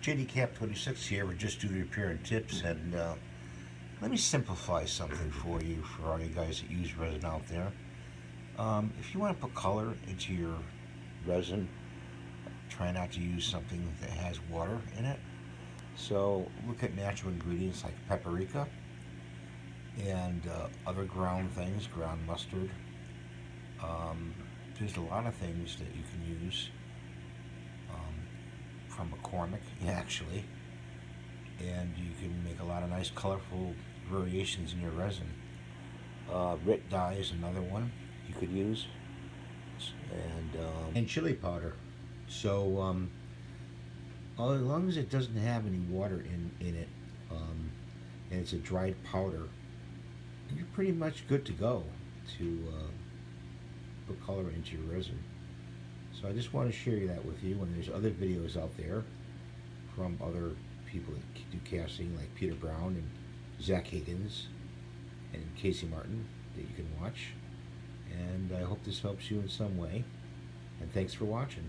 JD 26 here. We're just doing repair and tips, and let me simplify something for you, for all you guys that use resin out there. If you want to put color into your resin, try not to use something that has water in it. So look at natural ingredients like paprika and other ground things, ground mustard. There's a lot of things that you can use from McCormick, actually, and you can make a lot of nice colorful variations in your resin. Rit dye is another one you could use, and chili powder. So as long as it doesn't have any water in it, and it's a dried powder, you're pretty much good to go to put color into your resin. So I just want to share that with you, and there's other videos out there from other people that do casting, like Peter Brown and Zach Higgins and Casey Martin, that you can watch. And I hope this helps you in some way, and thanks for watching.